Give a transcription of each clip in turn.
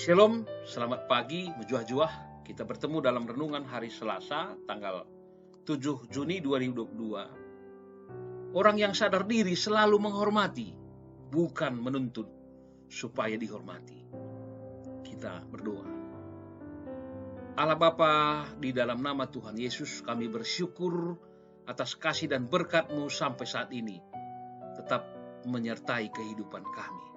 Shalom, selamat pagi, menjuah-juah. Kita bertemu dalam renungan hari Selasa, tanggal 7 Juni 2022. Orang yang sadar diri selalu menghormati, bukan menuntut supaya dihormati. Kita berdoa. Allah Bapa, di dalam nama Tuhan Yesus, kami bersyukur atas kasih dan berkat-Mu sampai saat ini, tetap menyertai kehidupan kami.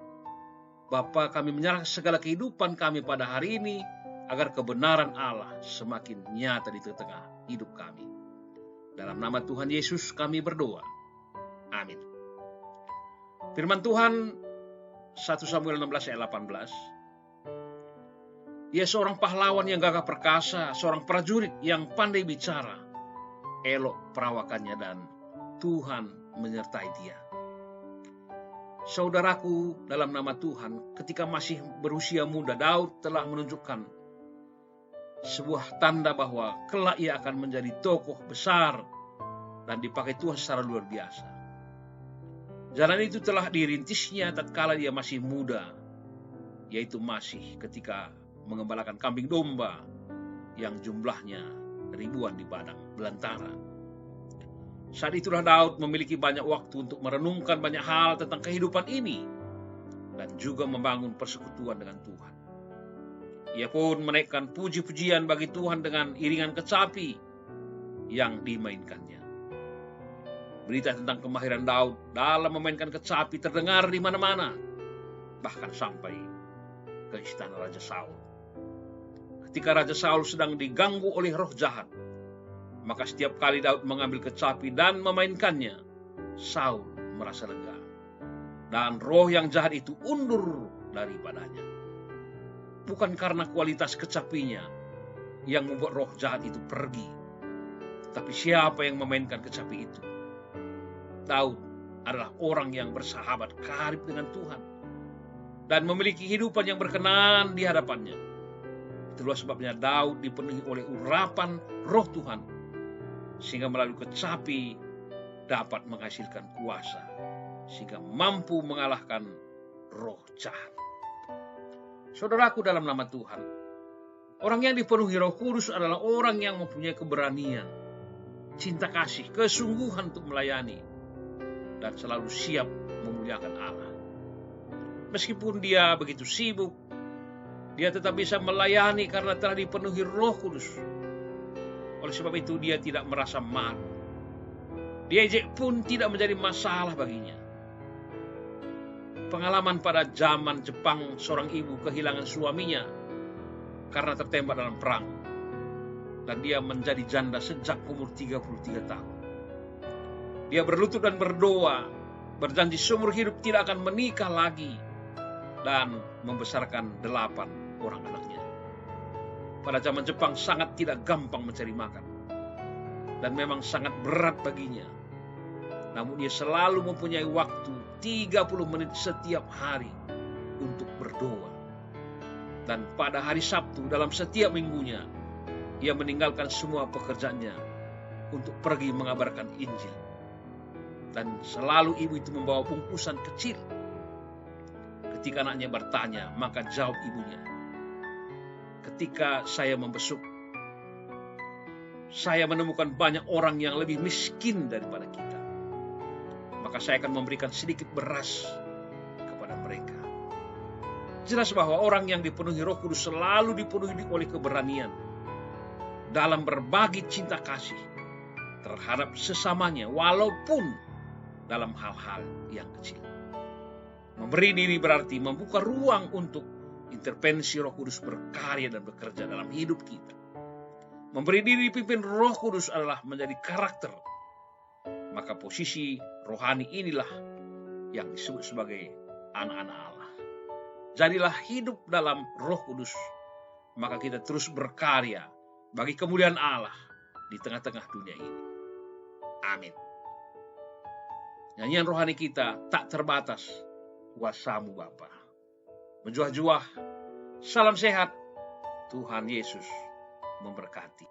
Bapa, kami menyerahkan segala kehidupan kami pada hari ini, agar kebenaran Allah semakin nyata di tengah hidup kami. Dalam nama Tuhan Yesus kami berdoa. Amin. Firman Tuhan 1 Samuel 16 ayat 18. Ia seorang pahlawan yang gagah perkasa, seorang prajurit yang pandai bicara, elok perawakannya dan Tuhan menyertai dia. Saudaraku, dalam nama Tuhan, ketika masih berusia muda, Daud telah menunjukkan sebuah tanda bahwa kelak ia akan menjadi tokoh besar dan dipakai Tuhan secara luar biasa. Jalan itu telah dirintisnya tatkala dia masih muda, yaitu masih ketika mengembalakan kambing domba yang jumlahnya ribuan di padang belantara. Saat itulah Daud memiliki banyak waktu untuk merenungkan banyak hal tentang kehidupan ini dan juga membangun persekutuan dengan Tuhan. Ia pun menaikkan puji-pujian bagi Tuhan dengan iringan kecapi yang dimainkannya. Berita tentang kemahiran Daud dalam memainkan kecapi terdengar di mana-mana, bahkan sampai ke istana Raja Saul. Ketika Raja Saul sedang diganggu oleh roh jahat, maka setiap kali Daud mengambil kecapi dan memainkannya, Saul merasa lega. Dan roh yang jahat itu undur daripadanya. Bukan karena kualitas kecapinya yang membuat roh jahat itu pergi, tapi siapa yang memainkan kecapi itu? Daud adalah orang yang bersahabat karib dengan Tuhan dan memiliki kehidupan yang berkenan di hadapannya. Itulah sebabnya Daud dipenuhi oleh urapan roh Tuhan, sehingga melalui kecapi dapat menghasilkan kuasa, sehingga mampu mengalahkan roh jahat. Saudaraku, dalam nama Tuhan, orang yang dipenuhi Roh Kudus adalah orang yang mempunyai keberanian, cinta kasih, kesungguhan untuk melayani, dan selalu siap memuliakan Allah. Meskipun dia begitu sibuk, dia tetap bisa melayani karena telah dipenuhi Roh Kudus. Oleh sebab itu dia tidak merasa malu. Diejek pun tidak menjadi masalah baginya. Pengalaman pada zaman Jepang, seorang ibu kehilangan suaminya karena tertembak dalam perang. Dan dia menjadi janda sejak umur 33 tahun. Dia berlutut dan berdoa, berjanji seumur hidup tidak akan menikah lagi dan membesarkan 8 orang anaknya. Pada zaman Jepang sangat tidak gampang mencari makan. Dan memang sangat berat baginya. Namun dia selalu mempunyai waktu 30 menit setiap hari untuk berdoa. Dan pada hari Sabtu dalam setiap minggunya, ia meninggalkan semua pekerjaannya untuk pergi mengabarkan Injil. Dan selalu ibu itu membawa bungkusan kecil. Ketika anaknya bertanya, maka jawab ibunya, ketika saya membesuk, saya menemukan banyak orang yang lebih miskin daripada kita. Maka saya akan memberikan sedikit beras kepada mereka. Jelas bahwa orang yang dipenuhi Roh Kudus selalu dipenuhi oleh keberanian dalam berbagi cinta kasih terhadap sesamanya, walaupun dalam hal-hal yang kecil. Memberi diri berarti membuka ruang untuk intervensi Roh Kudus berkarya dan bekerja dalam hidup kita. Memberi diri dipimpin Roh Kudus adalah menjadi karakter. Maka posisi rohani inilah yang disebut sebagai anak-anak Allah. Jadilah hidup dalam Roh Kudus, maka kita terus berkarya bagi kemuliaan Allah di tengah-tengah dunia ini. Amin. Nyanyian rohani kita tak terbatas, kuasa-Mu Bapa. Menjuah-juah, salam sehat, Tuhan Yesus memberkati.